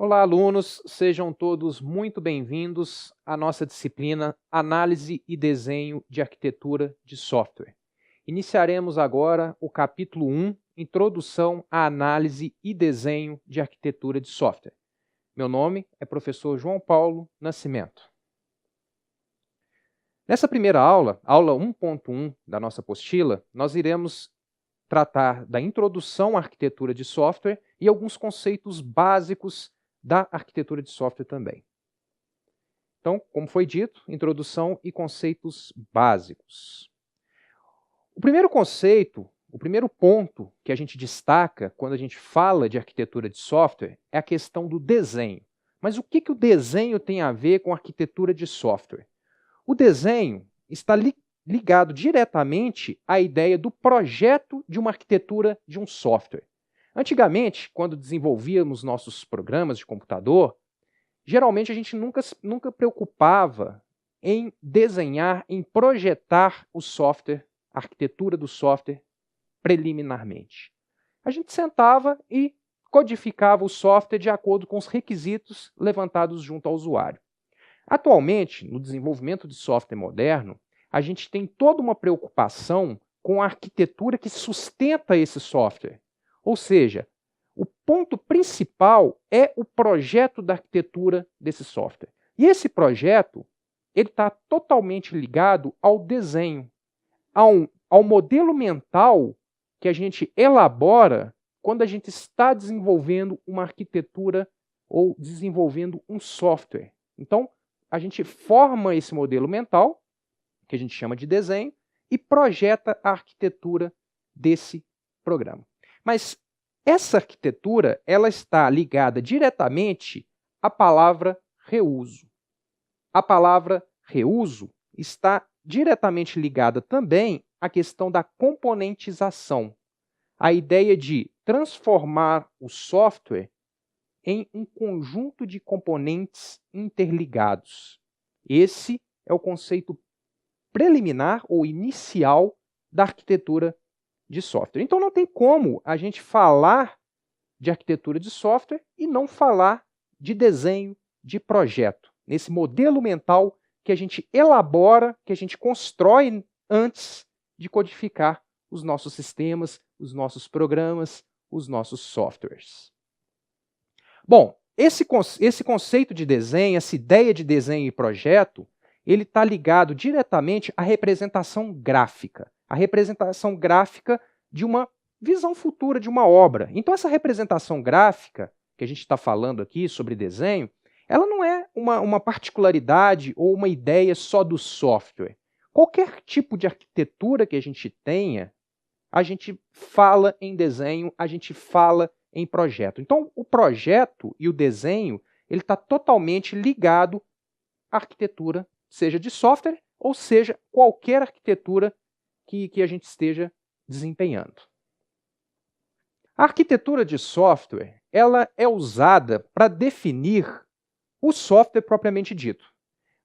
Olá, alunos, sejam todos muito bem-vindos à nossa disciplina Análise e Desenho de Arquitetura de Software. Iniciaremos agora o capítulo 1, Introdução à Análise e Desenho de Arquitetura de Software. Meu nome é professor João Paulo Nascimento. Nessa primeira aula, aula 1.1 da nossa apostila, nós iremos tratar da introdução à arquitetura de software e alguns conceitos básicos da arquitetura de software também. Então, como foi dito, introdução e conceitos básicos. O primeiro conceito, o primeiro ponto que a gente destaca quando a gente fala de arquitetura de software é a questão do desenho. Mas o que o desenho tem a ver com arquitetura de software? O desenho está ligado diretamente à ideia do projeto de uma arquitetura de um software. Antigamente, quando desenvolvíamos nossos programas de computador, geralmente a gente nunca preocupava em desenhar, em projetar o software, a arquitetura do software, preliminarmente. A gente sentava e codificava o software de acordo com os requisitos levantados junto ao usuário. Atualmente, no desenvolvimento de software moderno, a gente tem toda uma preocupação com a arquitetura que sustenta esse software. Ou seja, o ponto principal é o projeto da arquitetura desse software. E esse projeto está totalmente ligado ao desenho, ao modelo mental que a gente elabora quando a gente está desenvolvendo uma arquitetura ou desenvolvendo um software. Então, a gente forma esse modelo mental, que a gente chama de desenho, e projeta a arquitetura desse programa. Mas essa arquitetura ela está ligada diretamente à palavra reuso. A palavra reuso está diretamente ligada também à questão da componentização, a ideia de transformar o software em um conjunto de componentes interligados. Esse é o conceito preliminar ou inicial da arquitetura de software. Então não tem como a gente falar de arquitetura de software e não falar de desenho de projeto, nesse modelo mental que a gente elabora, que a gente constrói antes de codificar os nossos sistemas, os nossos programas, os nossos softwares. Bom, esse conceito de desenho, essa ideia de desenho e projeto, ele está ligado diretamente à representação gráfica. A representação gráfica de uma visão futura de uma obra. Então, essa representação gráfica, que a gente está falando aqui sobre desenho, ela não é uma particularidade ou uma ideia só do software. Qualquer tipo de arquitetura que a gente tenha, a gente fala em desenho, a gente fala em projeto. Então, o projeto e o desenho, ele está totalmente ligado à arquitetura, seja de software, ou seja, qualquer arquitetura que a gente esteja desempenhando. A arquitetura de software, ela é usada para definir o software propriamente dito.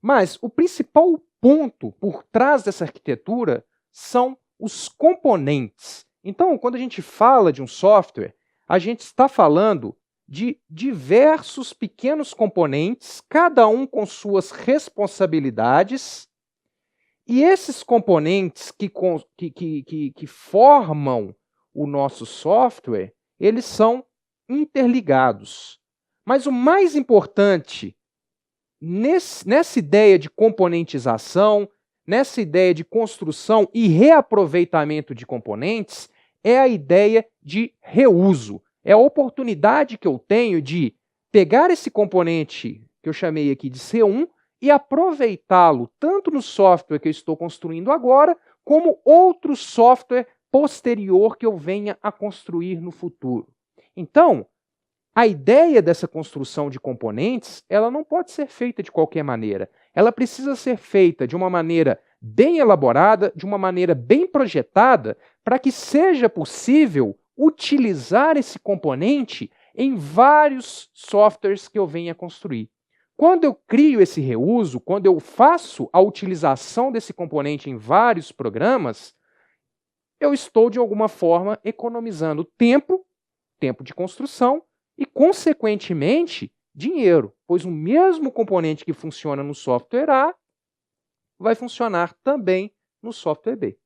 Mas o principal ponto por trás dessa arquitetura são os componentes. Então, quando a gente fala de um software, a gente está falando de diversos pequenos componentes, cada um com suas responsabilidades, e esses componentes que formam o nosso software, eles são interligados. Mas o mais importante nessa ideia de componentização, nessa ideia de construção e reaproveitamento de componentes, é a ideia de reuso. É a oportunidade que eu tenho de pegar esse componente que eu chamei aqui de C1 e aproveitá-lo tanto no software que eu estou construindo agora, como outro software posterior que eu venha a construir no futuro. Então, a ideia dessa construção de componentes, ela não pode ser feita de qualquer maneira. Ela precisa ser feita de uma maneira bem elaborada, de uma maneira bem projetada, para que seja possível utilizar esse componente em vários softwares que eu venha a construir. Quando eu crio esse reuso, quando eu faço a utilização desse componente em vários programas, eu estou, de alguma forma, economizando tempo de construção e, consequentemente, dinheiro, pois o mesmo componente que funciona no software A vai funcionar também no software B.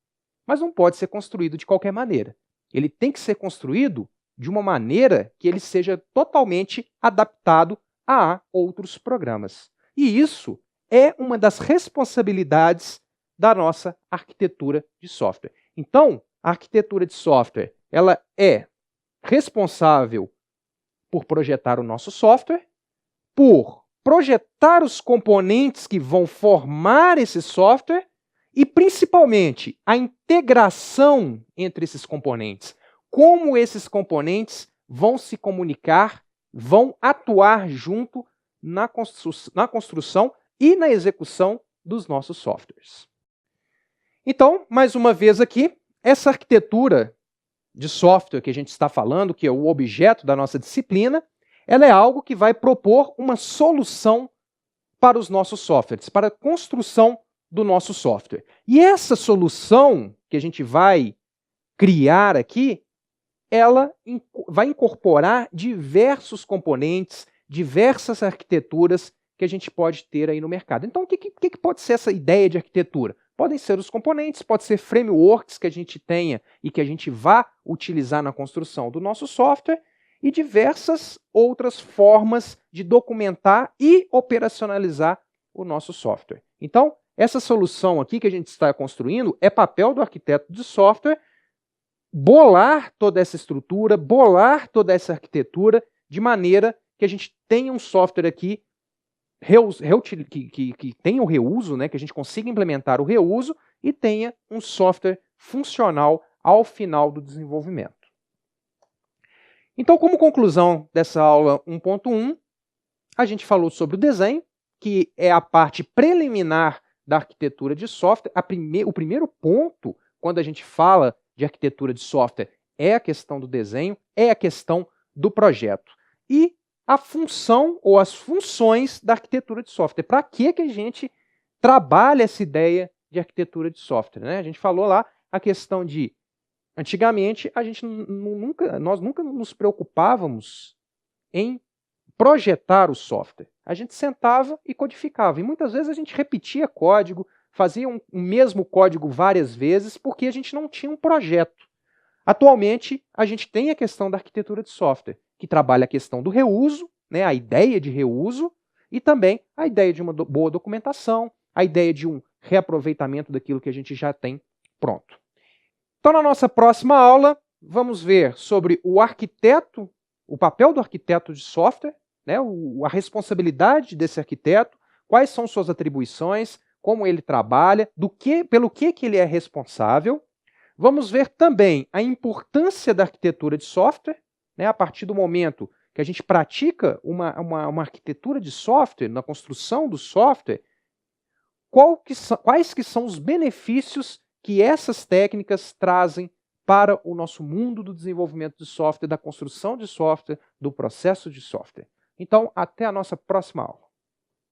Mas não pode ser construído de qualquer maneira. Ele tem que ser construído de uma maneira que ele seja totalmente adaptado a outros programas. E isso é uma das responsabilidades da nossa arquitetura de software. Então, a arquitetura de software ela é responsável por projetar o nosso software, por projetar os componentes que vão formar esse software e, principalmente, a integração entre esses componentes. Como esses componentes vão se comunicar, vão atuar junto na construção e na execução dos nossos softwares. Então, mais uma vez aqui, essa arquitetura de software que a gente está falando, que é o objeto da nossa disciplina, ela é algo que vai propor uma solução para os nossos softwares, para a construção do nosso software. E essa solução que a gente vai criar aqui, ela vai incorporar diversos componentes, diversas arquiteturas que a gente pode ter aí no mercado. Então, o que pode ser essa ideia de arquitetura? Podem ser os componentes, pode ser frameworks que a gente tenha e que a gente vá utilizar na construção do nosso software e diversas outras formas de documentar e operacionalizar o nosso software. Então, essa solução aqui que a gente está construindo é papel do arquiteto de software bolar toda essa estrutura, bolar toda essa arquitetura de maneira que a gente tenha um software aqui que tenha o reuso, né, que a gente consiga implementar o reuso e tenha um software funcional ao final do desenvolvimento. Então, como conclusão dessa aula 1.1, a gente falou sobre o desenho, que é a parte preliminar da arquitetura de software. O primeiro ponto, quando a gente fala de arquitetura de software, é a questão do desenho, é a questão do projeto. E a função ou as funções da arquitetura de software. Para que a gente trabalha essa ideia de arquitetura de software, né? A gente falou lá a questão de, antigamente, nós nunca nos preocupávamos em projetar o software. A gente sentava e codificava. E muitas vezes a gente repetia código, fazia o mesmo código várias vezes, porque a gente não tinha um projeto. Atualmente, a gente tem a questão da arquitetura de software, que trabalha a questão do reuso, né, a ideia de reuso, e também a ideia de uma boa documentação, a ideia de um reaproveitamento daquilo que a gente já tem pronto. Então, na nossa próxima aula, vamos ver sobre o arquiteto, o papel do arquiteto de software, né, a responsabilidade desse arquiteto, quais são suas atribuições, como ele trabalha, pelo que ele é responsável. Vamos ver também a importância da arquitetura de software, né, a partir do momento que a gente pratica uma arquitetura de software, na construção do software, quais que são os benefícios que essas técnicas trazem para o nosso mundo do desenvolvimento de software, da construção de software, do processo de software. Então, até a nossa próxima aula.